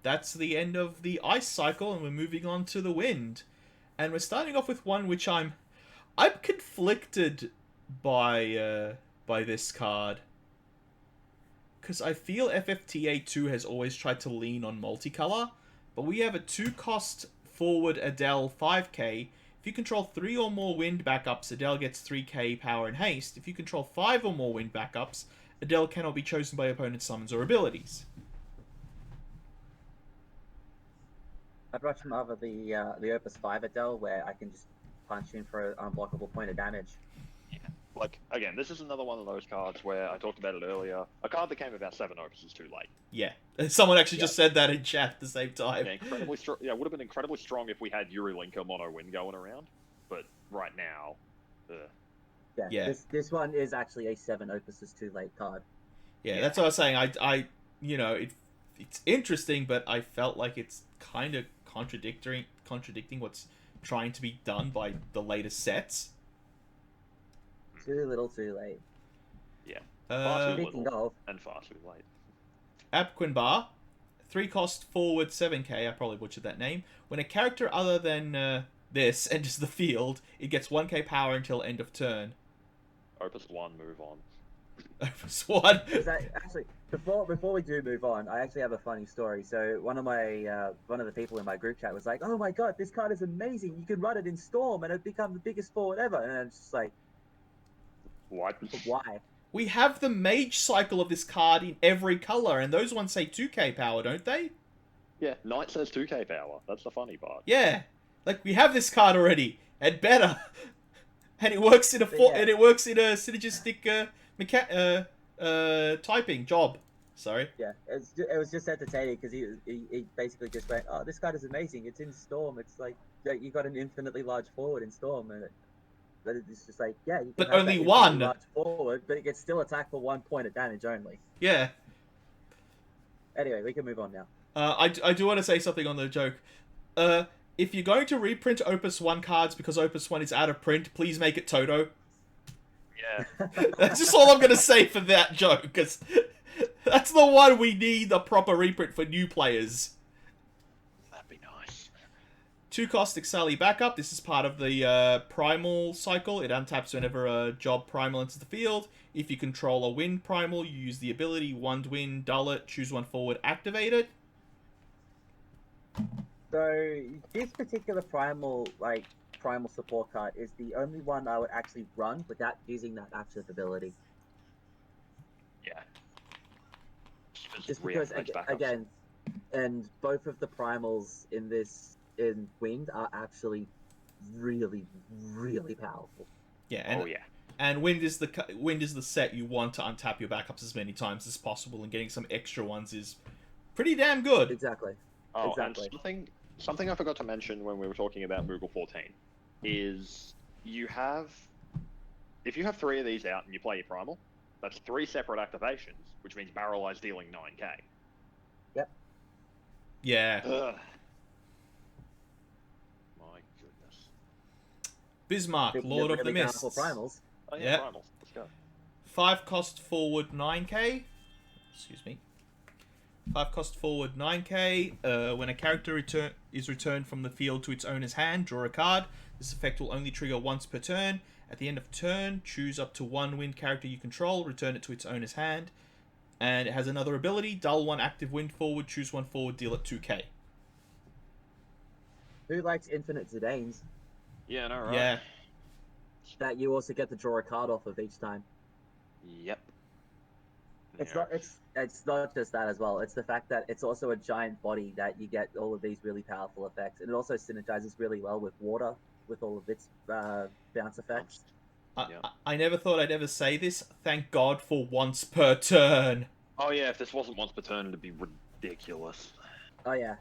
that's the end of the ice cycle, and we're moving on to the wind. And we're starting off with one which I'm conflicted by this card, because I feel FFTA2 has always tried to lean on multicolor, but we have a 2-cost forward Adele 5k. If you control 3 or more wind backups, Adele gets 3k power and haste. If you control 5 or more wind backups, Adele cannot be chosen by opponent's summons or abilities. I'd much rather the Opus 5 Adele, where I can just punch in for an unblockable point of damage. Yeah. Like, again, this is another one of those cards where I talked about it earlier. A card that came about 7 Opuses too late. Yeah. Someone actually just said that in chat at the same time. Yeah, incredibly strong. Yeah, it would have been incredibly strong if we had Yuri Linker mono win going around. But right now, Yeah. This one is actually a 7 Opuses too late card. Yeah, that's what I was saying. I it's interesting, but I felt like it's kind of contradicting what's trying to be done by the latest sets. Too little, too late. Yeah. Far too Speaking little of, and far too late. Quinbar, 3-cost forward 7k. I probably butchered that name. When a character other than this enters the field, it gets 1k power until end of turn. Opus 1, move on. Opus 1. Actually, before we do move on, I actually have a funny story. So one of the people in my group chat was like, "Oh my god, this card is amazing! You can run it in Storm, and it become the biggest forward ever." And it's just like, what? Why? We have the Mage cycle of this card in every color, and those ones say 2k power, don't they? Yeah, Knight says 2k power. That's the funny part. Yeah, like we have this card already, and better, and it works in a synergistic typing job. Sorry. Yeah, it was just entertaining because he basically just went, "Oh, this card is amazing! It's in Storm. It's like you got an infinitely large forward in Storm, and it's just like, yeah, you can but have only that one large forward, but it gets still attack for 1 point of damage only." Yeah. Anyway, we can move on now. I do want to say something on the joke. If you're going to reprint Opus 1 cards because Opus 1 is out of print, please make it Toto. Yeah. That's just all I'm going to say for that joke, because that's the one we need a proper reprint for new players. That'd be nice. 2 Caustic Sally backup. This is part of the Primal cycle. It untaps whenever a job Primal enters the field. If you control a Wind Primal, you use the ability Wand Wind, dull it, choose one forward, activate it. So this particular primal support card is the only one I would actually run without using that active ability. Yeah. Just because again, and both of the primals in Wind are actually really, really powerful. Yeah. And Wind is the set you want to untap your backups as many times as possible, and getting some extra ones is pretty damn good. Exactly. Oh, exactly. And something I forgot to mention when we were talking about Moogle 14 is if you have 3 of these out and you play your Primal, that's 3 separate activations, which means Barrel Eye's dealing 9k. Yep. Yeah. Ugh. My goodness. Bismarck, Lord of the Mists. Primals. Oh yeah, Primals. Let's go. 5-cost forward 9k. Excuse me. 5-cost forward 9k. When a character is returned from the field to its owner's hand, draw a card. This effect will only trigger once per turn. At the end of turn, choose up to 1 wind character you control, return it to its owner's hand. And it has another ability, dull 1 active wind forward, choose 1 forward, deal it 2k. Who likes infinite Zidanes? Yeah, no, right? Yeah. That you also get to draw a card off of each time. Yep. It's not just that as well. It's the fact that it's also a giant body that you get all of these really powerful effects, and it also synergizes really well with water, with all of its bounce effects. I never thought I'd ever say this. Thank God for once per turn. Oh yeah, if this wasn't once per turn, it'd be ridiculous. Oh yeah,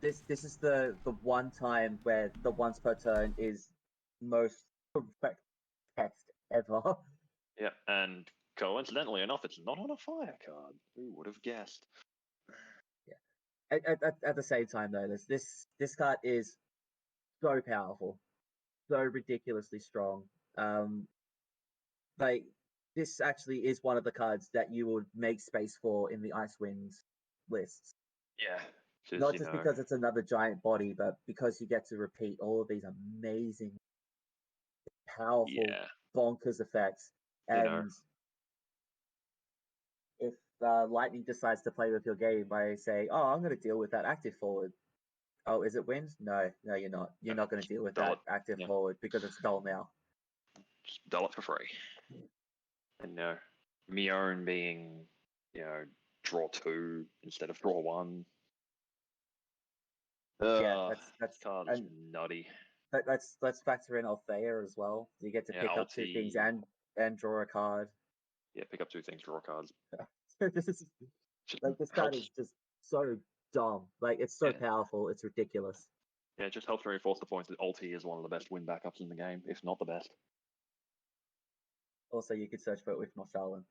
this is the one time where the once per turn is most correct text ever. Yeah, and coincidentally enough, it's not on a fire card. Who would have guessed? Yeah. At the same time, though, this card is so powerful, so ridiculously strong. Like this actually is one of the cards that you would make space for in the Ice Winds lists. Yeah. Not just because it's another giant body, but because you get to repeat all of these amazing, powerful, bonkers effects. And if Lightning decides to play with your game by saying, "Oh, I'm going to deal with that active forward." Oh, is it wind? No, you're not. You're not going to deal with that active forward because it's dull now. Just dull it for free. And Mion being, draw 2 instead of draw 1. That's card is nutty. Let's factor in Althea as well. You get to pick up 2 things and draw a card. Yeah, pick up 2 things, draw cards. This card is just so dumb. Like, it's so powerful, it's ridiculous. Yeah, it just helps reinforce the point that ulti is one of the best win backups in the game, if not the best. Also, you could search for it with Norshalin.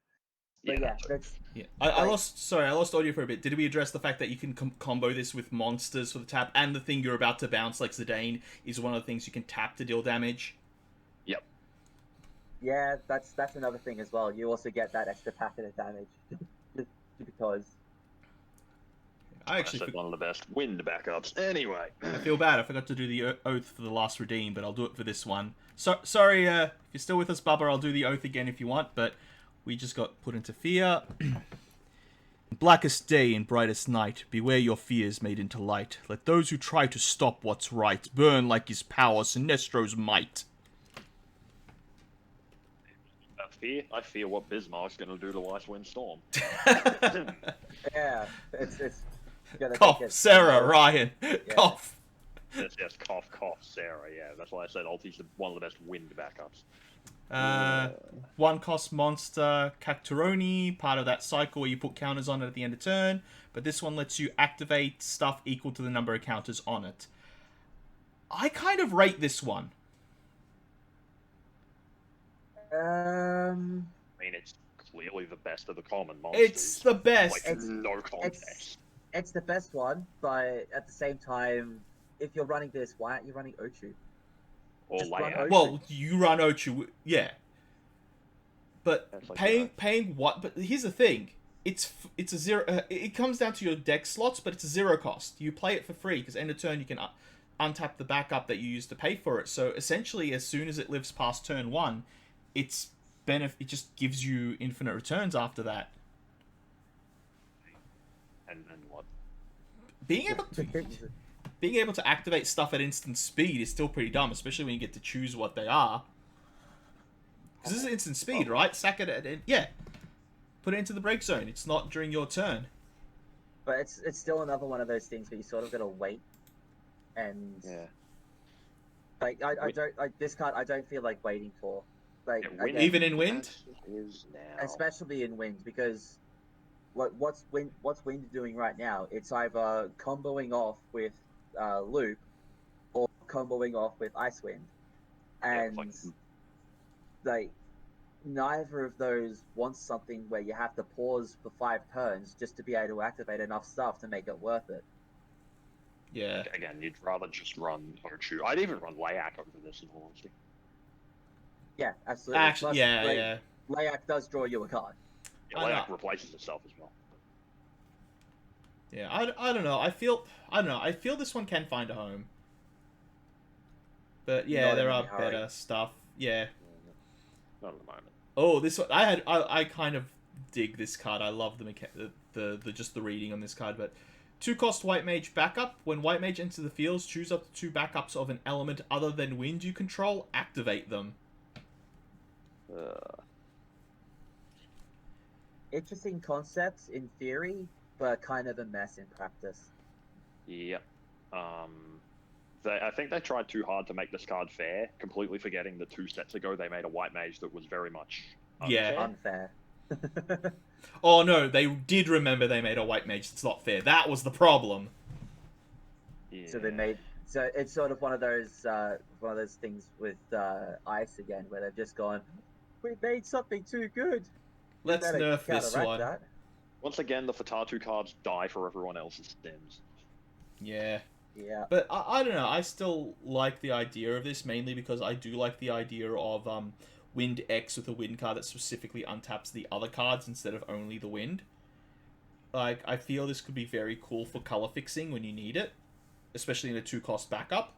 But that's... Yeah, I lost audio for a bit. Did we address the fact that you can combo this with monsters for the tap, and the thing you're about to bounce, like Zidane, is one of the things you can tap to deal damage? Yep. Yeah, that's another thing as well. You also get that extra packet of damage, just because... I actually one of the best wind backups. Anyway, I feel bad. I forgot to do the oath for the last redeem, but I'll do it for this one. So sorry, if you're still with us, Bubba. I'll do the oath again if you want, but we just got put into fear. Blackest day and brightest night, beware your fears made into light. Let those who try to stop what's right burn like his power, Sinestro's might. I fear what Bismarck's going to do to Ice Windstorm. Yeah, it's cough, Sarah, Ryan. Yeah. Cough. Yes, cough, Sarah. Yeah, that's why I said Ulti's one of the best wind backups. 1 cost monster, Cacturoni, part of that cycle where you put counters on it at the end of turn. But this one lets you activate stuff equal to the number of counters on it. I kind of rate this one. I mean, it's clearly the best of the common monsters. It's the best. Like, no contest. It's the best one, but at the same time, if you're running this, why aren't you running Ochu? Or Layout. Well, you run Ochu, yeah. But like paying what? But here's the thing: it's a zero. It comes down to your deck slots, but it's a 0 cost. You play it for free because end of turn you can untap the backup that you used to pay for it. So essentially, as soon as it lives past turn 1, it just gives you infinite returns after that. And what? Being able to activate stuff at instant speed is still pretty dumb, especially when you get to choose what they are. Because this is instant speed, right? Sack it put it into the break zone. It's not during your turn. But it's still another one of those things where you sort of gotta wait. And like this card I don't feel like waiting for. Like even in wind? Especially in wind, because what's wind doing right now? It's either comboing off with loop or comboing off with Icewind, and like neither of those wants something where you have to pause for 5 turns just to be able to activate enough stuff to make it worth it. Yeah. Again, you'd rather just run Ochu. I'd even run Layak over this, in all honesty. Yeah, absolutely. Actually, Layak does draw you a card. Yeah, Layak replaces itself as well. Yeah, I don't know. I feel this one can find a home. But yeah, there are better stuff. Yeah. Not at the moment. Oh, this one I kind of dig this card. I love the just the reading on this card. But 2 cost White Mage backup. When White Mage enters the field, choose up to 2 backups of an element other than wind you control. Activate them. Interesting concepts in theory, but kind of a mess in practice. Yep. I think they tried too hard to make this card fair, completely forgetting that 2 sets ago they made a White Mage that was very much unfair. Oh no, they did remember they made a White Mage that's not fair. That was the problem. Yeah. So it's sort of one of those things with Ice again, where they've just gone, we made something too good. Let's nerf this one. That. Once again, the Fatatu cards die for everyone else's stems. Yeah. Yeah. But I don't know. I still like the idea of this, mainly because I do like the idea of Wind X with a wind card that specifically untaps the other cards instead of only the wind. like, I feel this could be very cool for color fixing when you need it, especially in a 2-cost backup.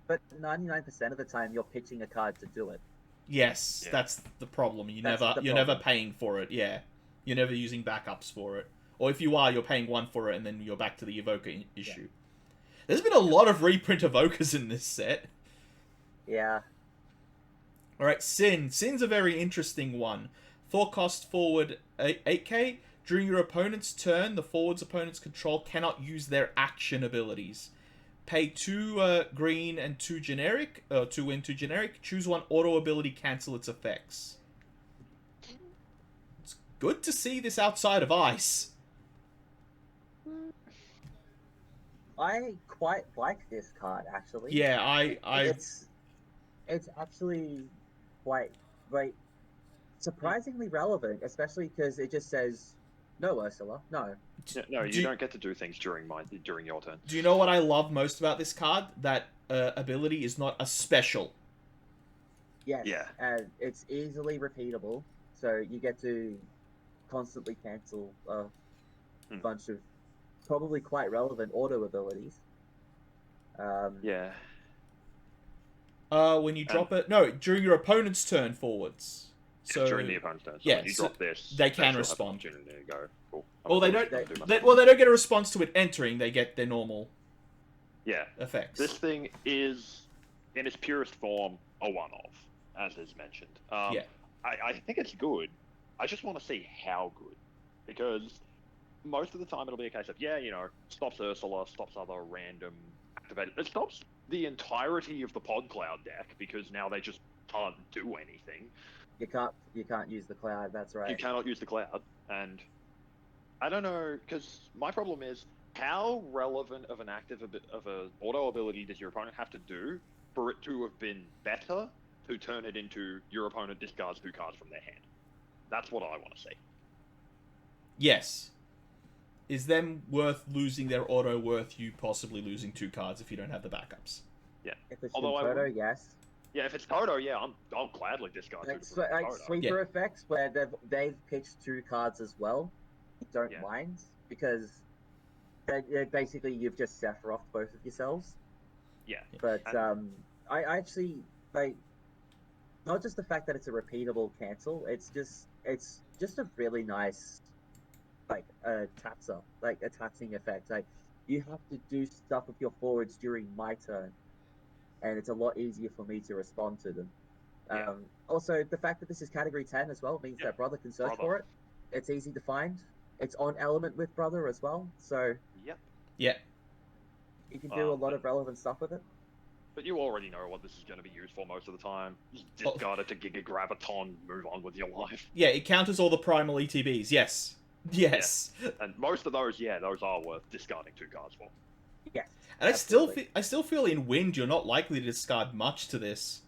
But 99% of the time, you're pitching a card to do it. Yes, Yeah. that's the problem. You're That's the never problem. paying for it. Yeah, you're never using backups for it, or if you are, you're paying 1 for it, and then you're back to the evoker issue. There's been a lot of reprint evokers in this set. Yeah. All right, Sin's a very interesting one. 4-cost forward 8k. During your opponent's turn, the forward's opponent's control cannot use their action abilities. Pay 2 green and 2 generic. 2 win, 2 generic. Choose 1 auto ability, cancel its effects. It's good to see this outside of ice. I quite like this card, actually. Yeah, It's actually quite surprisingly relevant, especially because it just says, no, Ursula, no. No, you don't get to do things during your turn. Do you know what I love most about this card? That ability is not a special. Yes. Yeah. And it's easily repeatable, so you get to constantly cancel a bunch of probably quite relevant auto abilities. Yeah. When you drop it... No, during your opponent's turn forwards. So during the opponent's turn. So yeah, when you so drop this, they can still have an respond. opportunity to go, cool. Well, they don't. They- Well, they don't get a response to it entering. They get their normal Yeah. effects. This thing is, in its purest form, a one-off, as is mentioned. Yeah. I think it's good. I just want to see how good. Because most of the time it'll be a case of, stops Ursula, stops other random activated... It stops the entirety of the Pod Cloud deck, because now they just can't do anything. You can't use the cloud, that's right. You cannot use the cloud, and I don't know, because my problem is, how relevant of an auto ability does your opponent have to do for it to have been better to turn it into your opponent discards 2 cards from their hand? That's what I want to see. Yes. Is them worth losing their auto worth you possibly losing 2 cards if you don't have the backups? Yeah. If it's Although Toto, yes. Yeah, if it's Toto, yeah, I'll gladly discard 2 Like, to prevent like Toto. sweeper effects where they've pitched 2 cards as well. You don't mind, because basically you've just Sephiroth both of yourselves. Yeah. But I actually like not just the fact that it's a repeatable cancel. It's just a really nice tatzer, like a tatzing effect. Like, you have to do stuff with your forwards during my turn, and it's a lot easier for me to respond to them. Yeah. Also, the fact that this is category 10 as well means that Brother can search for it. It's easy to find. It's on element with Brother as well, so Yep. Yeah. you can do a lot of relevant stuff with it. But you already know what this is going to be used for most of the time. Just discard it to Giga Graviton, move on with your life. Yeah, it counters all the primal ETBs. Yes. Yes. Yeah. And most of those, those are worth discarding 2 cards for. Yes. And I still feel in Wind you're not likely to discard much to this.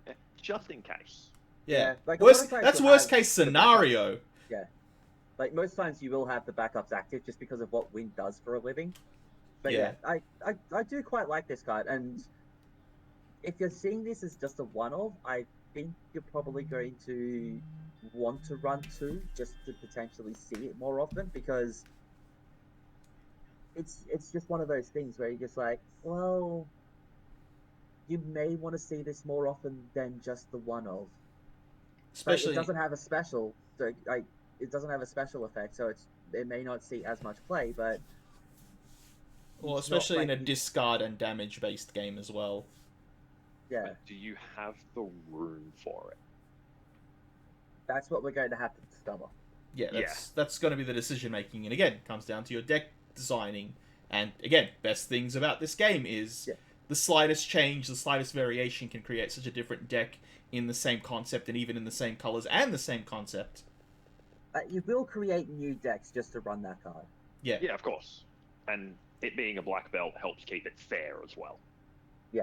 Yeah, just in case. Yeah. Like, That's worst case scenario. Yeah. Like, most times you will have the backups active just because of what Wind does for a living. But yeah, I do quite like this card, and if you're seeing this as just a one-off, I think you're probably going to want to run 2 just to potentially see it more often, because it's just one of those things where you're just like, well, you may want to see this more often than just the one-off. Especially... It doesn't have a special, so it doesn't have a special effect, so it may not see as much play, but... Well, especially in a discard and damage based game as well. Yeah. But do you have the room for it? That's what we're going to have to discover. Yeah, that's going to be the decision making, and again, it comes down to your deck designing. And again, best things about this game is the slightest change, the slightest variation can create such a different deck in the same concept, and even in the same colors and the same concept. You will create new decks just to run that card. Yeah. Yeah, of course. And it being a black belt helps keep it fair as well. Yeah.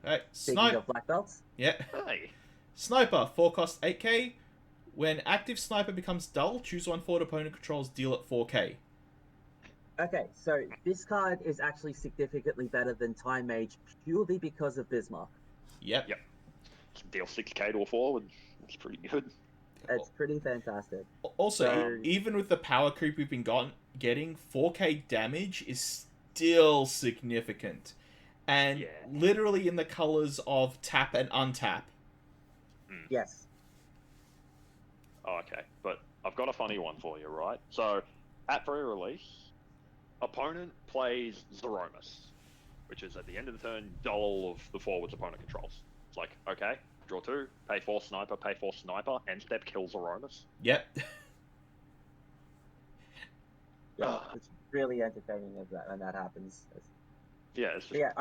Alright, Speaking of black belts. Yeah. Hey. Sniper, 4-cost 8k. When active sniper becomes dull, choose 1 forward opponent controls, deal at 4k. Okay, so this card is actually significantly better than Time Mage purely because of Bismarck. Yep. Deal 6k to a forward. That's pretty good. It's pretty fantastic. Also, So- even with the power creep we've been getting, 4k damage is still significant. And Yeah. literally in the colors of tap and untap. Yes. Oh, okay, but I've got a funny one for you, right? So, at pre-release, opponent plays Zeromus, which is at the end of the turn, all of the forwards opponent controls. It's like, okay, draw 2, pay 4 sniper, end step, kill Zeromus. Yep. Yeah, it's really entertaining when that happens. Yeah, it's just... Yeah,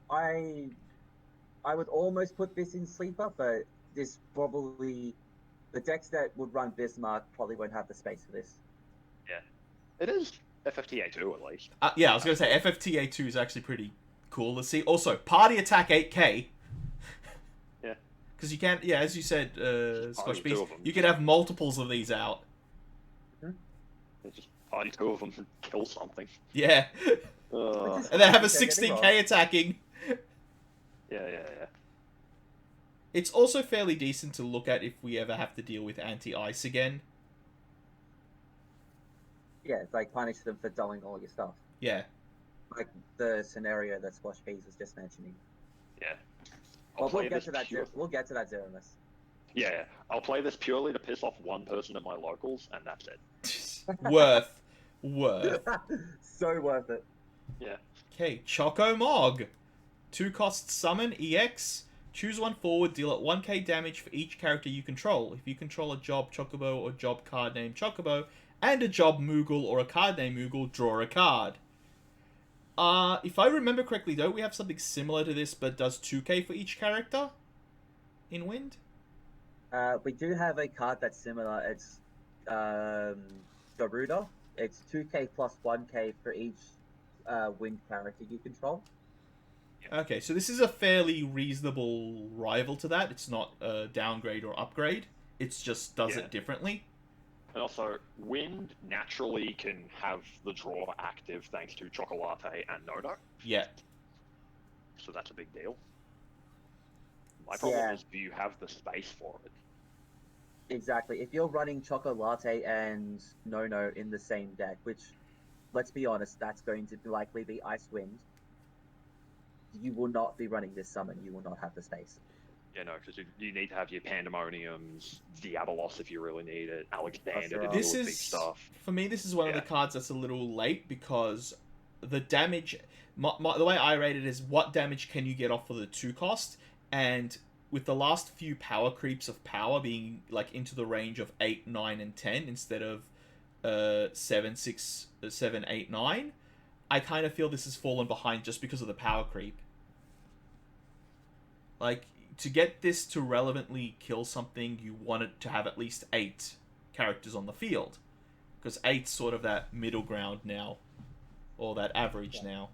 I would almost put this in sleeper, but this probably the decks that would run Bismarck probably won't have the space for this. Yeah, it is FFTA2 at least. Yeah, I was going to say FFTA2 is actually pretty cool to see. Also, party attack 8k. Yeah. Because you can't, yeah, as you said, Party two SquashedPeas, of them. you can have multiples of these out. Just party 2 of them and kill something. Yeah. Uh, And then have a Don't get me 16k wrong. attacking. yeah. It's also fairly decent to look at if we ever have to deal with anti-ice again. Yeah, it's like punish them for dulling all your stuff. Yeah. Like the scenario that SquashedPeas was just mentioning. Yeah. Well, we'll play get this to that. pure- We'll get to that Zeromus. Yeah, I'll play this purely to piss off one person at my locals, and that's it. Worth. So worth it. Yeah. Okay, Choco Mog. 2 cost summon, EX. Choose one forward, deal at 1k damage for each character you control. If you control a job Chocobo or job card named Chocobo, and a job Moogle or a card named Moogle, draw a card. If I remember correctly, don't we have something similar to this, but does 2k for each character in Wind? We do have a card that's similar. It's Garuda. It's 2k plus 1k for each wind character you control. Okay, so this is a fairly reasonable rival to that. It's not a downgrade or upgrade. It's just does it differently. And also, Wind naturally can have the draw active thanks to Chocolate and Nono, Yeah. so that's a big deal. My problem Yeah. is, do you have the space for it? Exactly. If you're running Choco Latte and No in the same deck, which, let's be honest, that's going to likely be Ice Wind, you will not be running this summon. You will not have the space. Yeah, no, because you need to have your Pandemoniums, Diabolos if you really need it, Alexander to right. deal This with big is, stuff. for me, this is one of Yeah. the cards that's a little late because the damage, the way I rate it is what damage can you get off for the 2 cost, and with the last few power creeps of power being like into the range of 8, 9, and 10 instead of 7, 6, 7, 8, 9, I kind of feel this has fallen behind just because of the power creep. Like, to get this to relevantly kill something, you want it to have at least 8 characters on the field. Because 8's sort of that middle ground now. Or that average now.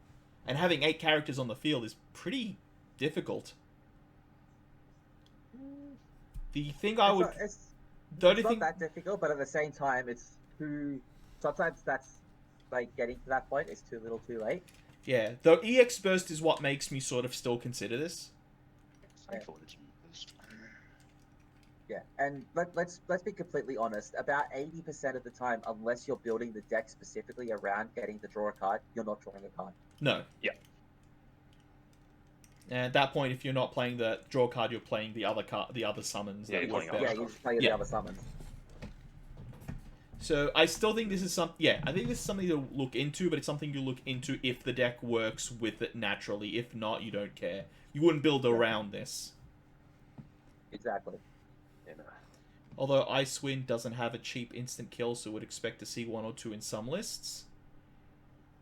And having 8 characters on the field is pretty difficult. The thing I would... It's The only not thing... that difficult, but at the same time, it's too. Sometimes that's like getting to that point is too little, too late. Yeah, though EX Burst is what makes me sort of still consider this. Thankfully, it's used. Yeah, and let's be completely honest. About 80% of the time, unless you're building the deck specifically around getting to draw a card, you're not drawing a card. No. Yeah. And at that point, if you're not playing the draw card, you're playing the other summons. Yeah, that you're work playing better. Yeah, you just play the Yeah. other summons. So I still think this is I think this is something to look into, but it's something you look into if the deck works with it naturally. If not, you don't care. You wouldn't build around this. Exactly. You know. Although Icewind doesn't have a cheap instant kill, so would expect to see 1 or 2 in some lists.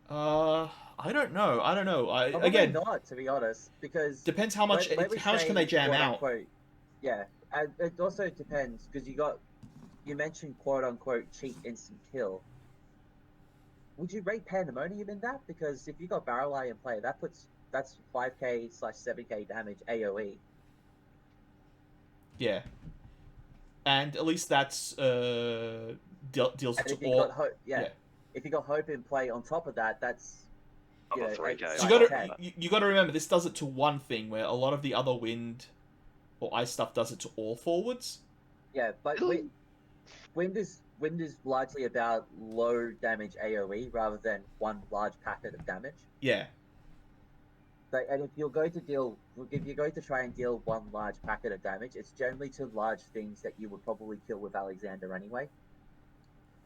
I don't know. Probably Again, not, to be honest, because depends how much let me how much say, can they jam quote out. unquote, yeah, and it also depends because you mentioned quote unquote cheap instant kill. Would you rate Pandemonium in that? Because if you got Barrel Eye in play, that's 5k/7k damage AOE. Yeah. And at least that's deals And to if you all. got Hope, yeah, if you got Hope in play on top of that, that's Other yeah, 3K. it's So you like gotta you gotta remember this does it to one thing, where a lot of the other wind or ice stuff does it to all forwards. yeah, but Wind is largely about low damage AoE rather than one large packet of damage. Yeah. Like, and if you're going to try and deal one large packet of damage, it's generally to large things that you would probably kill with Alexander anyway.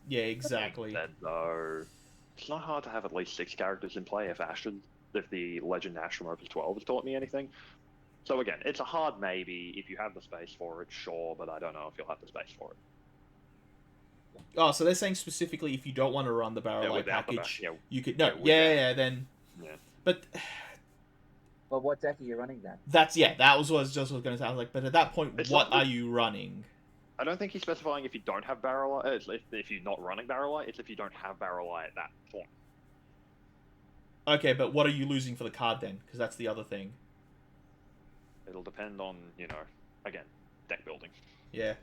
Yeah, exactly. That though, it's not hard to have at least 6 characters in play if the Legend Ash from Opus 12 has taught me anything. So again, it's a hard maybe. If you have the space for it, sure, but I don't know if you'll have the space for it. Oh, so they're saying specifically if you don't want to run the Barrel Light package, you could... No, then... Yeah. But... Well, what deck are you running then? That was what I was just going to say. I was like, but at that point, what are you running? I don't think he's specifying if you don't have Barrel Light, if you're not running Barrel Light, it's if you don't have Barrel Light at that point. Okay, but what are you losing for the card then? Because that's the other thing. It'll depend on, again, deck building. Yeah.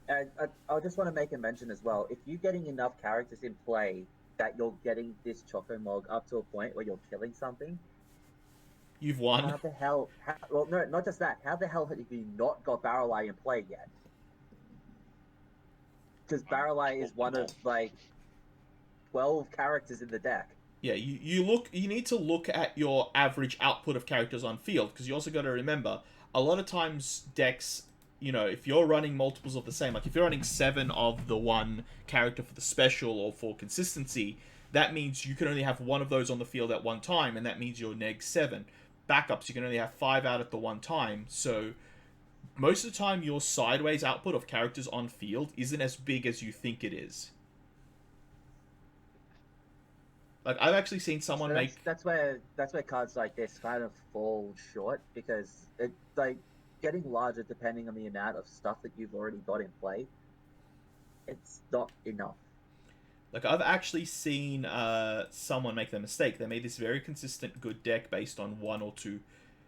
And I just want to make a mention as well. If you're getting enough characters in play that you're getting this Choco Mog up to a point where you're killing something, you've won. How the hell? Well, no, not just that. How the hell have you not got Barrel Eye in play yet? Because Barrel Eye is one of like 12 characters in the deck. Yeah, you need to look at your average output of characters on field, because you also got to remember a lot of times decks, if you're running multiples of the same, like if you're running 7 of the one character for the special or for consistency, that means you can only have one of those on the field at one time, and that means you're -7. Backups, you can only have 5 out at the one time, so most of the time your sideways output of characters on field isn't as big as you think it is. Like, I've actually seen someone that's where cards like this kind of fall short, because it, like, getting larger depending on the amount of stuff that you've already got in play, it's not enough. Like, I've actually seen someone make the mistake. They made this very consistent good deck based on 1 or 2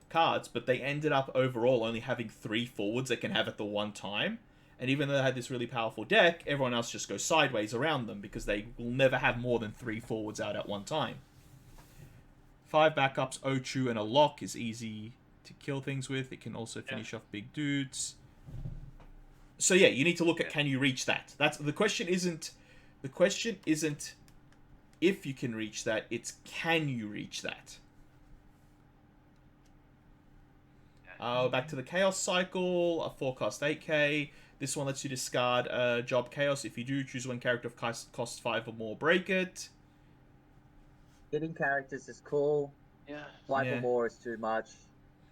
cards, but they ended up overall only having 3 forwards they can have at the one time. And even though they had this really powerful deck, everyone else just goes sideways around them, because they will never have more than 3 forwards out at one time. 5 backups, Ochu, and a lock is easy to kill things with. It can also finish off big dudes. So yeah, you need to look at, can you reach that? That's the question. The question isn't if you can reach that, it's can you reach that? Back to the Chaos Cycle, a 4-cost 8k. This one lets you discard Job Chaos. If you do, choose one character of cost 5 or more, break it. Getting characters is cool. Yeah. 5 or more is too much,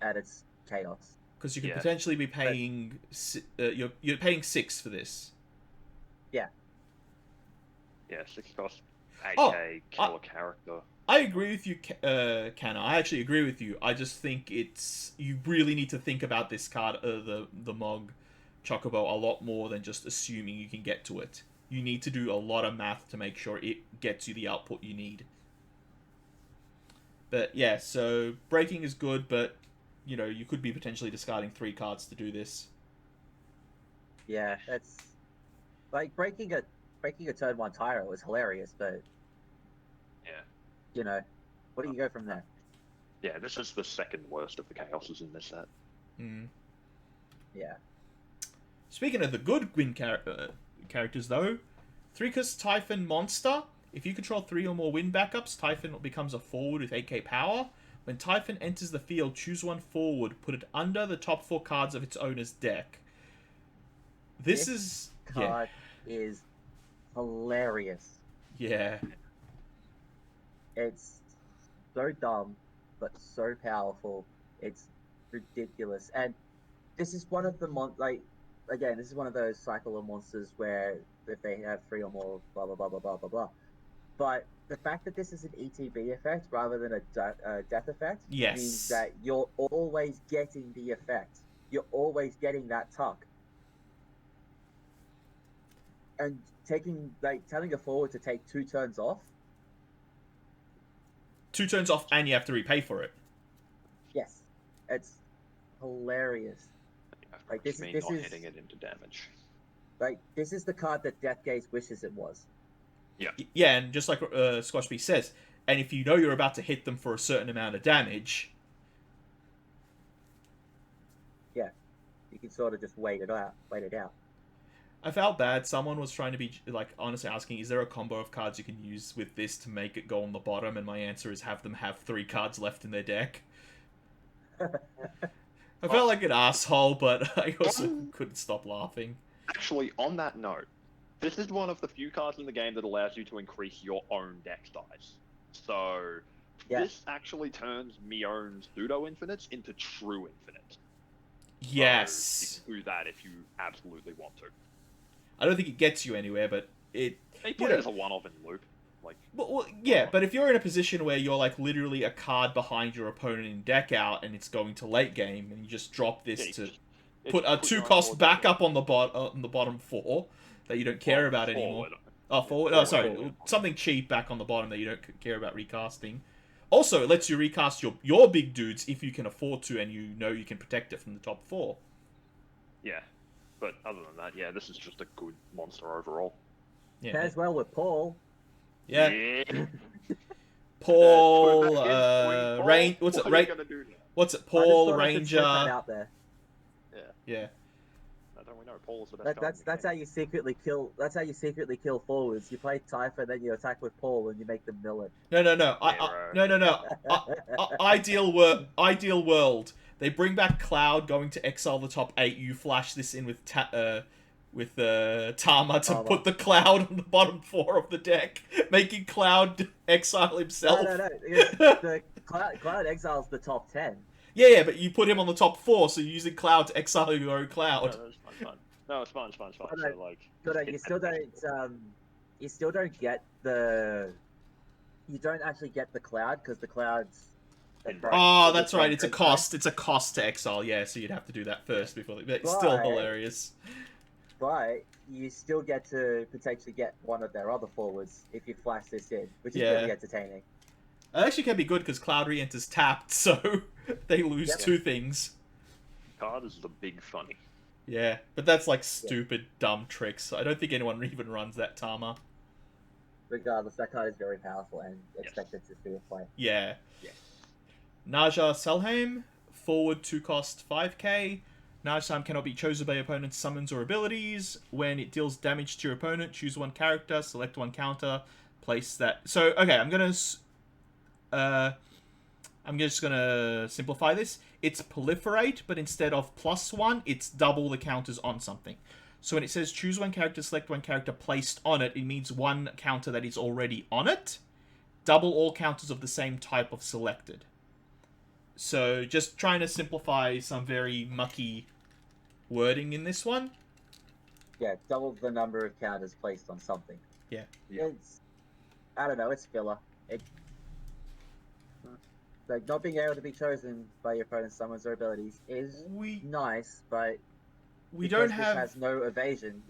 and it's Chaos. Because you could potentially be paying... you're paying 6 for this. Yeah. Yeah, 6 cost 8k, kill a character. I agree with you, Canna. I actually agree with you. I just think you really need to think about this card, the Mog Chocobo, a lot more than just assuming you can get to it. You need to do a lot of math to make sure it gets you the output you need. But yeah, so breaking is good, but you could be potentially discarding 3 cards to do this. Yeah, that's like breaking a turn 1 Tyro is hilarious, but where do you go from there? Yeah, this is the second worst of the chaoses in this set. Yeah. Speaking of the good win characters, though, 3-cost Typhoon Monster. If you control 3 or more win backups, Typhoon becomes a forward with 8k power. When Typhoon enters the field, choose one forward, put it under the top 4 cards of its owner's deck. This card is hilarious. Yeah. It's so dumb, but so powerful. It's ridiculous. And this is one of the this is one of those cycle of monsters where if they have 3 or more, blah, blah, blah, blah, blah, blah, blah. But the fact that this is an ETB effect rather than a death effect means that you're always getting the effect. You're always getting that tuck. And telling a forward to take 2 turns off. 2 turns off, and you have to repay for it. Yes, it's hilarious. Like this is hitting it into damage. Like this is the card that Deathgaze wishes it was. Yeah. Yeah, and just like SquashedPeas says, and if you know you're about to hit them for a certain amount of damage, yeah, you can sort of just wait it out. I felt bad. Someone was trying to be like honestly asking, "Is there a combo of cards you can use with this to make it go on the bottom?" And my answer is have them have 3 cards left in their deck. I felt like an asshole, but I also couldn't stop laughing. Actually, on that note, this is one of the few cards in the game that allows you to increase your own deck size. So, this actually turns Mion's pseudo-infinites into true infinites. Yes. So you can do that if you absolutely want to. I don't think it gets you anywhere, but They play it as a one-off in loop. Like, well, yeah, but if you're in a position where you're like literally a card behind your opponent in deck out, and it's going to late game, and you just drop this to put a 2-cost backup on the bottom 4 that you don't care about anymore. Forward. Oh, sorry, something cheap back on the bottom that you don't care about recasting. Also, it lets you recast your big dudes if you can afford to, and you know you can protect it from the top 4. Yeah, but other than that, yeah, this is just a good monster overall. Yeah. Pairs well with Paul. Yeah. Paul, Rain. What's it? What's it? Paul, Ranger. Out there. Yeah. Don't we know Paul is the best that's how you secretly kill. That's how you secretly kill forwards. You play Typhoon, then you attack with Paul, and you make them mill it. No. No. Ideal world. They bring back Cloud, going to exile the top 8. You flash this in with Tama to put the Cloud on the bottom 4 of the deck, making Cloud exile himself. No. The Cloud exiles the top 10. Yeah, but you put him on the top 4, so you're using Cloud to exile your own Cloud. No, it's fine. So, like, you still don't get the. You don't actually get the Cloud because the Cloud's. Oh, that's right. It's a cost. It's a cost to exile. Yeah, so you'd have to do that first before. But it's still hilarious. But you still get to potentially get one of their other forwards if you flash this in, which is really entertaining. It actually can be good because Cloud re-enters tapped, so they lose 2 things. Card is the big funny. Yeah, but that's like stupid, dumb tricks. I don't think anyone even runs that Tama. Regardless, that card is very powerful and expected to see a play. Yeah. Yes. Naja Salhem, forward 2-cost 5k. Naja Salhem cannot be chosen by your opponent's summons or abilities. When it deals damage to your opponent, choose 1 character, select 1 counter, place that. So, okay, I'm just gonna simplify this. It's proliferate, but instead of +1, it's double the counters on something. So when it says choose 1 character, select 1 character placed on it, it means 1 counter that is already on it. Double all counters of the same type of selected. So just trying to simplify some very mucky wording in this one. Yeah, double the number of counters placed on something. Yeah. I don't know, it's filler. Like, not being able to be chosen by your opponent's summons or abilities is nice, but we don't have... this has no evasion.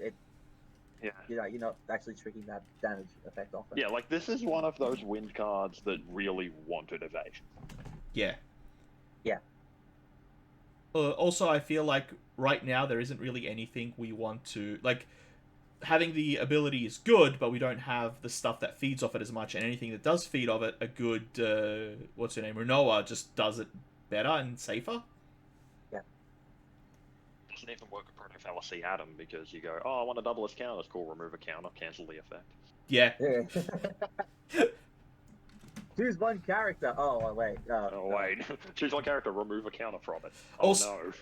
You're not actually tricking that damage effect off it. Yeah, like, this is one of those wind cards that really wanted evasion. Yeah. Yeah. Also, I feel like right now there isn't really anything we want to... Like, having the ability is good, but we don't have the stuff that feeds off it as much, and anything that does feed off it, a good, what's her name, Renoa, just does it better and safer. Yeah. Doesn't even work with Proto Fallacy Adam, because you go, oh, I want to double his counters, cool, remove a counter, cancel the effect. Yeah. Choose 1 character. Oh, wait. Wait. Choose 1 character, remove a counter from it. No.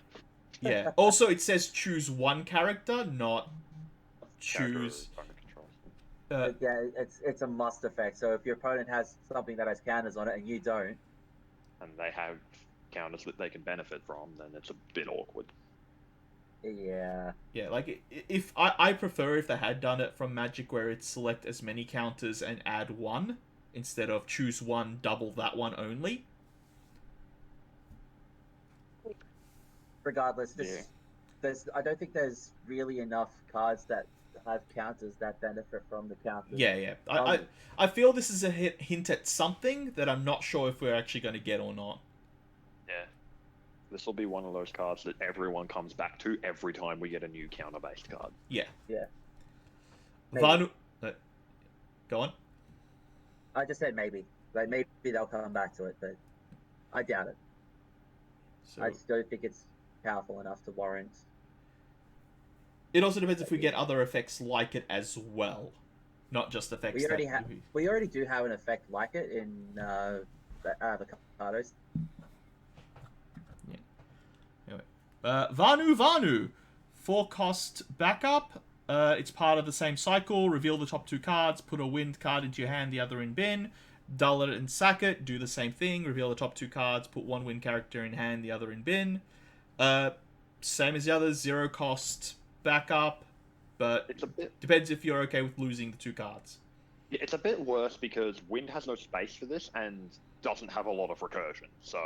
Yeah. Also, it says choose 1 character, not choose... it's a must effect. So if your opponent has something that has counters on it and you don't, and they have counters that they can benefit from, then it's a bit awkward. Yeah. Yeah, like if I prefer if they had done it from Magic where it's select as many counters and add 1 instead of choose 1, double that one only. Regardless, I don't think there's really enough cards that have counters that benefit from the counters. Yeah. I feel this is a hint at something that I'm not sure if we're actually going to get or not. Yeah. This will be one of those cards that everyone comes back to every time we get a new counter-based card. Yeah. Yeah. Go on. I just said maybe. Like, maybe they'll come back to it, but I doubt it. I just don't think it's powerful enough to warrant. It also depends if we get other effects like it as well, not just effects. We already do have an effect like it in the Cardos. Yeah. Anyway, Vanu, 4-cost backup. It's part of the same cycle. Reveal the top 2 cards. Put a wind card into your hand, the other in bin. Dull it and sack it. Do the same thing. Reveal the top 2 cards. Put 1 wind character in hand, the other in bin. Same as the others. 0-cost backup. But It's a bit. depends if you're okay with losing the 2 cards. It's a bit worse because Wind has no space for this and doesn't have a lot of recursion, so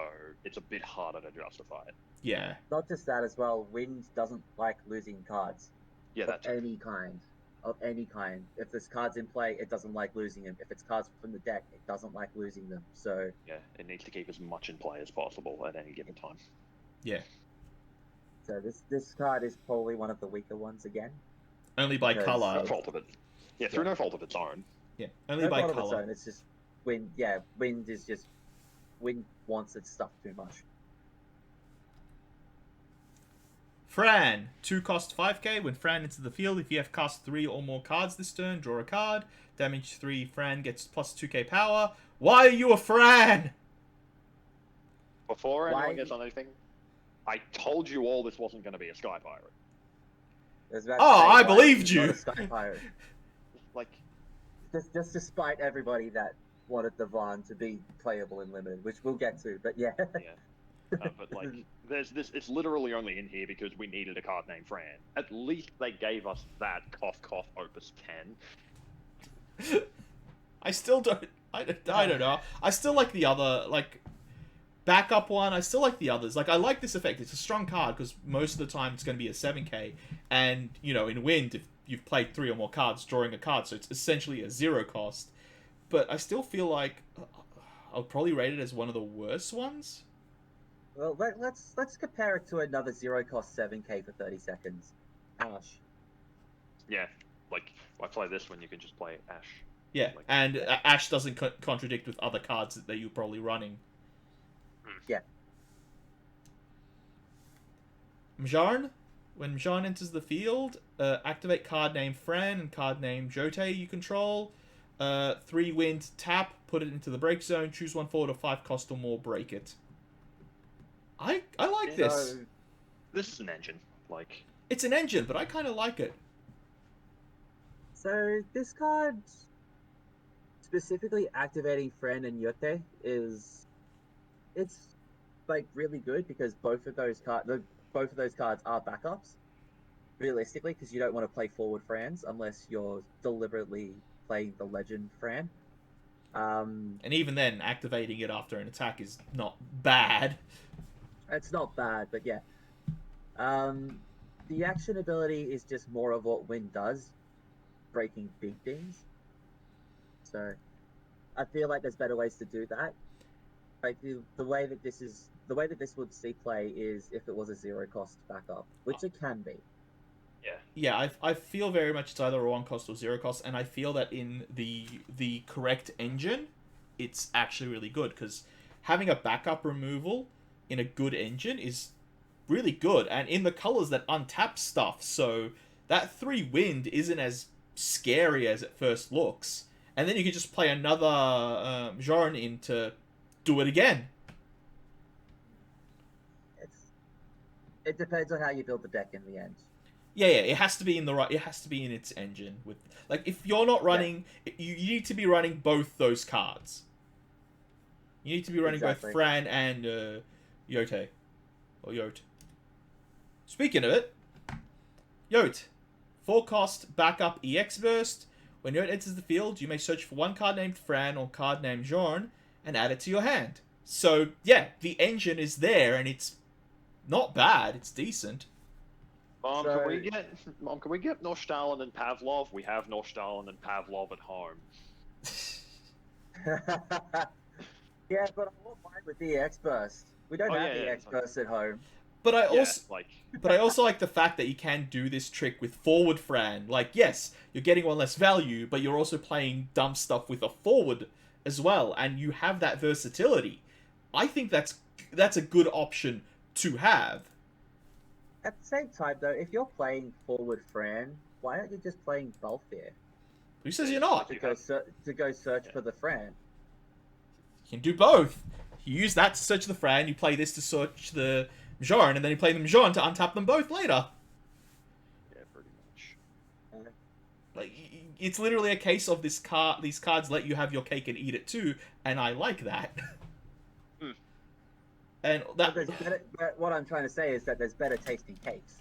it's a bit harder to justify it. Yeah. Not just that as well. Wind doesn't like losing cards. Yeah, Of that's any kind. Of any kind. If there's cards in play, it doesn't like losing them. If it's cards from the deck, it doesn't like losing them. So yeah. It needs to keep as much in play as possible at any given time. Yeah. so this card is probably one of the weaker ones again. Only by Because- color. No fault of it. Yeah, through no fault of its own. Yeah. Only No by fault of its color. own, it's just wind. Yeah, wind is just wind wants its stuff too much. Fran, 2-cost 5k. When Fran enters the field, if you have cast 3 or more cards this turn, draw a card. Damage 3, Fran gets plus 2k power. Why are you a Fran? Before anyone Why- gets on anything, I told you all this wasn't going to be a Sky Pirate. I was about to Oh, say, I why believed is he not you. a Sky Pirate? Like, just despite everybody that wanted the Vaughn to be playable in limited, which we'll get to. But yeah. yeah. But like, there's this. It's literally only in here because we needed a card named Fran. At least they gave us that cough Opus 10. I still don't. I don't know. I still like the other backup one. I still like the others. Like, I like this effect. It's a strong card because most of the time it's going to be a 7k, and in Wind, if you've played 3 or more cards, drawing a card, so it's essentially a 0 cost. But I still feel like I'll probably rate it as one of the worst ones. Well, let's compare it to another 0-cost 7k for 30 seconds. Ash. Yeah, like why play this when you can just play Ash? Yeah, Like- and Ash doesn't contradict with other cards that you're probably running. Yeah. Mjarn. When Mjarn enters the field, activate card name Fran and card name Yote you control. 3 wind, tap, put it into the break zone, choose 1 forward or 5 cost or more, break it. I like this. So, This is an engine. Like, It's an engine, but I kind of like it. so this card, specifically activating Fran and Yote, it's like really good because both of those cards are backups. Realistically, because you don't want to play forward Frans unless you're deliberately playing the legend Fran. And even then, activating it after an attack is not bad. It's not bad, but yeah. The action ability is just more of what Wind does, breaking big things. So, I feel like there's better ways to do that. Like the way that this would see play is if it was a 0-cost backup, which it can be. Yeah, I feel very much it's either a 1 cost or 0 cost, and I feel that in the correct engine, it's actually really good, because having a backup removal in a good engine is really good, and in the colors that untap stuff, so that 3 wind isn't as scary as it first looks, and then you can just play another Jorn in to do it again. It depends on how you build the deck in the end. Yeah, it has to be in the right. It has to be in its engine. With like, if you're not running, you need to be running both those cards. You need to be running Exactly. both Fran and Yote, or Yote. Speaking of it, Yote, 4-cost backup EX burst. When Yote enters the field, you may search for 1 card named Fran or card named Jorn and add it to your hand. So yeah, the engine is there, and it's not bad. It's decent. Mom, So- can we get Norstalin and Pavlov? We have Norstalin and Pavlov at home. Yeah, but I want mine with the EX burst. We don't Oh, have yeah, the EX burst at home. But I Yeah, also, like, but I also like the fact that you can do this trick with forward Fran. Like, yes, you're getting 1 less value, but you're also playing dumb stuff with a forward as well, and you have that versatility. I think that's a good option to have. At the same time, though, if you're playing forward Fran, why aren't you just playing Balthier Who says you're not? to go search for the Fran? You can do both. You use that to search the Fran, you play this to search the Mjorn, and then you play the Mjorn to untap them both later. Yeah, pretty much. Like, it's literally a case of these cards let you have your cake and eat it too, and I like that. And that. But what I'm trying to say is that there's better tasting cakes.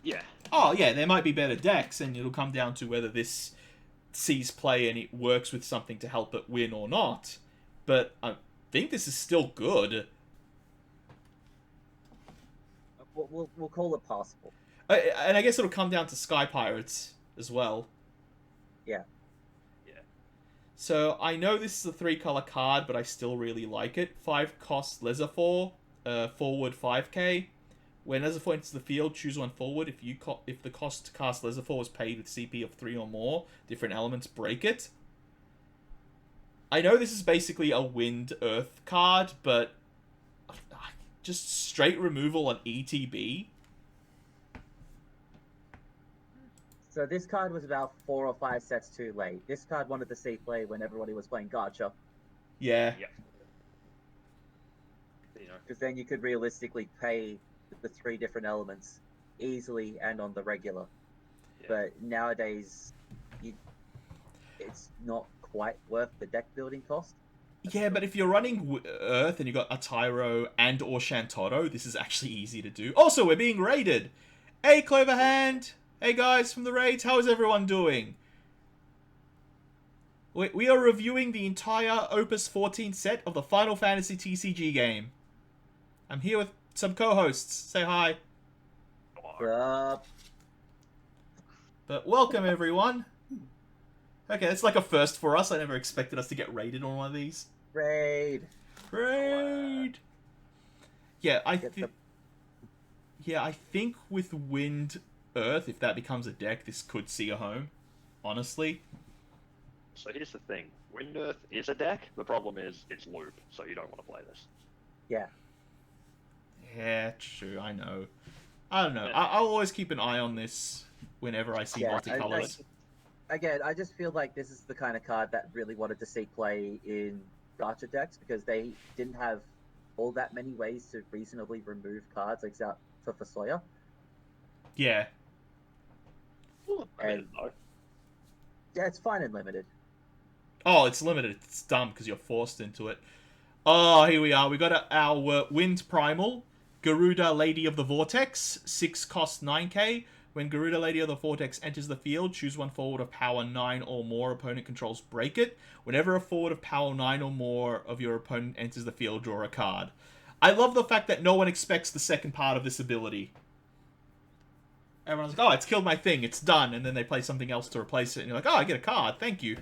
Yeah. Oh yeah, there might be better decks, and it'll come down to whether this sees play and it works with something to help it win or not. But I think this is still good. We'll call it passable. And I guess it'll come down to Sky Pirates as well. Yeah. Yeah. So I know this is a 3-color card, but I still really like it. 5 cost Leatherfor, forward 5k. When Leatherfor enters the field, choose one forward. If the cost to cast Leatherfor is paid with CP of 3 or more, different elements break it. I know this is basically a Wind Earth card, but just straight removal on ETB. So this card was about 4 or 5 sets too late. This card wanted to see play when everybody was playing Gacha. Yeah. Yep. You know. Because then you could realistically pay the 3 different elements easily and on the regular. Yeah. But nowadays, it's not quite worth the deck building cost. Yeah, but if you're running Earth and you got a Tyro and or Shantotto, this is actually easy to do. Also, we're being raided. Hey, Cloverhand. Hey, guys from the raids. How is everyone doing? We are reviewing the entire Opus 14 set of the Final Fantasy TCG game. I'm here with some co-hosts. Say hi. But welcome, everyone. Okay, it's like a first for us. I never expected us to get raided on one of these. Raid. Yeah, I think with Wind Earth, if that becomes a deck, this could see a home. Honestly. So here's the thing. Wind Earth is a deck. The problem is it's loop, so you don't want to play this. Yeah. Yeah, true. I know. I don't know. I'll always keep an eye on this whenever I see multicolors. Again, I just feel like this is the kind of card that really wanted to see play in Gacha decks because they didn't have all that many ways to reasonably remove cards except for Fasoya. Yeah. Limited, though. Yeah, it's fine and limited. Oh, it's limited. It's dumb because you're forced into it. Oh, here we are. We got our Wind Primal, Garuda Lady of the Vortex, 6 cost 9k. When Garuda Lady of the Vortex enters the field, choose one forward of power 9 or more opponent controls break it. Whenever a forward of power 9 or more of your opponent enters the field, draw a card. I love the fact that no one expects the second part of this ability. Everyone's like, oh, it's killed my thing, it's done, and then they play something else to replace it, and you're like, oh, I get a card, thank you.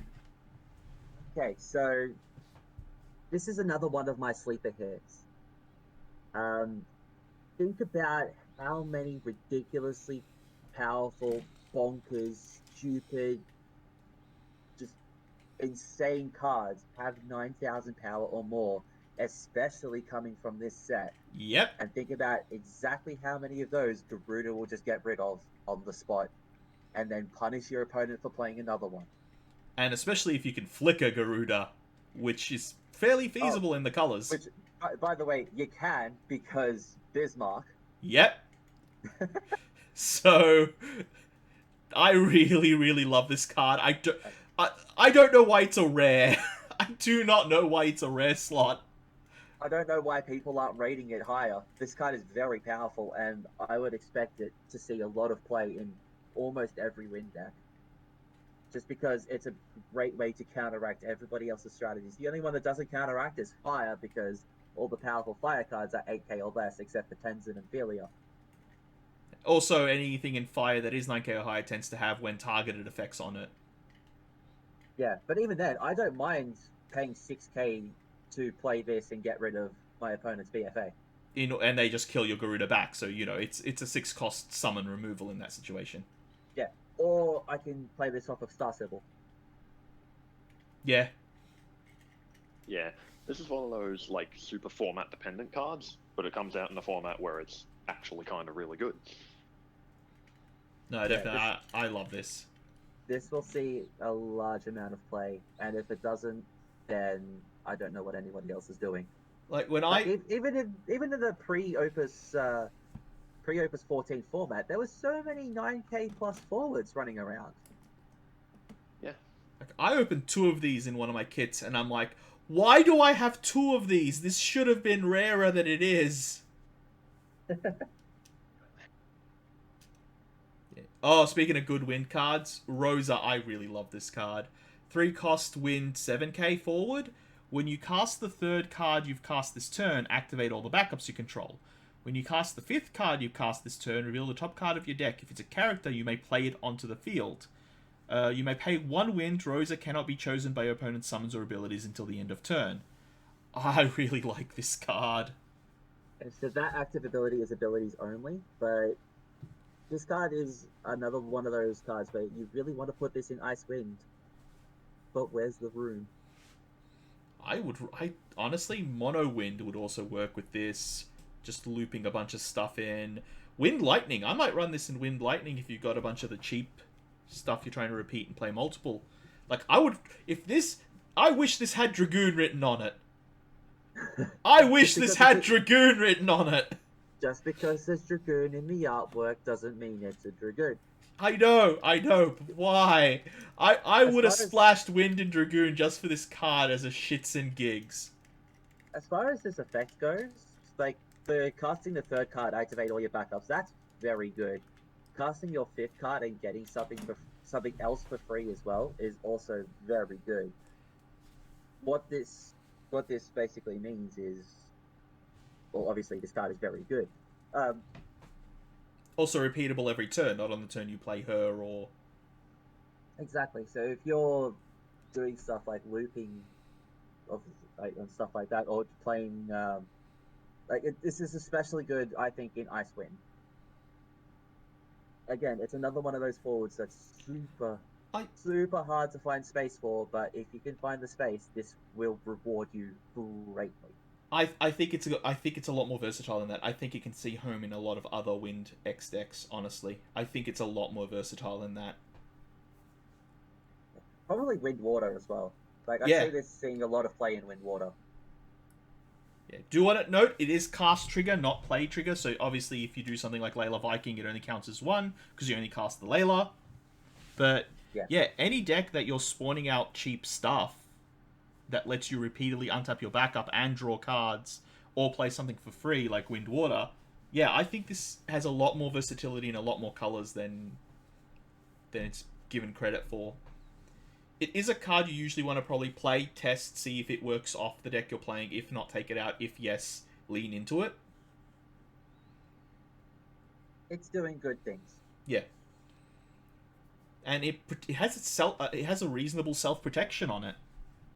Okay, so this is another one of my sleeper hits. Think about how many ridiculously powerful, bonkers, stupid, just insane cards have 9,000 power or more, especially coming from this set. Yep. And think about exactly how many of those Garuda will just get rid of on the spot, and then punish your opponent for playing another one. And especially if you can flicker Garuda, which is fairly feasible in the colors. Which, by the way, you can, because Bismarck. Yep. So, I really, really love this card. I don't know why it's a rare. I do not know why it's a rare slot. I don't know why people aren't rating it higher. This card is very powerful, and I would expect it to see a lot of play in almost every win deck. Just because it's a great way to counteract everybody else's strategies. The only one that doesn't counteract is Fire, because all the powerful Fire cards are 8k or less, except for Tenzin and Philia. Also, anything in Fire that is 9k or higher tends to have when targeted effects on it. Yeah, but even then, I don't mind paying 6k to play this and get rid of my opponent's BFA. And they just kill your Garuda back, so, you know, it's a 6 cost summon removal in that situation. Yeah, or I can play this off of Star Sybil. Yeah. Yeah, this is one of those, like, super format-dependent cards, but it comes out in a format where it's actually kind of really good. No, definitely. I love this. This will see a large amount of play, and if it doesn't, then I don't know what anybody else is doing. Like when Even in the pre-Opus 14 format, there was so many 9K plus forwards running around. Yeah. Like, I opened 2 of these in one of my kits, and I'm like, why do I have 2 of these? This should have been rarer than it is. Oh, speaking of good wind cards, Rosa, I really love this card. 3 cost wind, 7k forward. When you cast the 3rd card you've cast this turn, activate all the backups you control. When you cast the 5th card you've cast this turn, reveal the top card of your deck. If it's a character, you may play it onto the field. You may pay 1 wind. Rosa cannot be chosen by your opponent's summons or abilities until the end of turn. I really like this card. So that active ability is abilities only, but this card is another one of those cards where you really want to put this in Ice Wind, but where's the room? I honestly, Mono Wind would also work with this. Just looping a bunch of stuff in. Wind Lightning. I might run this in Wind Lightning if you've got a bunch of the cheap stuff you're trying to repeat and play multiple. Like, I wish this had Dragoon written on it. I wish this had Dragoon written on it. Just because there's Dragoon in the artwork doesn't mean it's a Dragoon. I know, but why? I would have splashed Wind and Dragoon just for this card as a shits and gigs. As far as this effect goes, like, the casting the 3rd card, activate all your backups, that's very good. Casting your 5th card and getting something else for free as well is also very good. What this basically means is, well, obviously this card is very good. Also repeatable every turn, not on the turn you play her or... Exactly. So if you're doing stuff like looping, and stuff like that, or playing, this is especially good, I think, in Ice Wind. Again, it's another one of those forwards that's super hard to find space for, but if you can find the space, this will reward you greatly. I think it's a lot more versatile than that. I think it can see home in a lot of other Wind X decks, honestly. I think it's a lot more versatile than that. Probably Wind Water as well. Like, I see this seeing a lot of play in Wind Water. Yeah. Do want to note, it is cast trigger, not play trigger, so obviously if you do something like Layla Viking, it only counts as 1, because you only cast the Layla. But, yeah, any deck that you're spawning out cheap stuff that lets you repeatedly untap your backup and draw cards, or play something for free, like Wind Water, yeah, I think this has a lot more versatility and a lot more colors than it's given credit for. It is a card you usually want to probably play, test, see if it works off the deck you're playing. If not, take it out. If yes, lean into it. It's doing good things. Yeah. And it has a reasonable self-protection on it.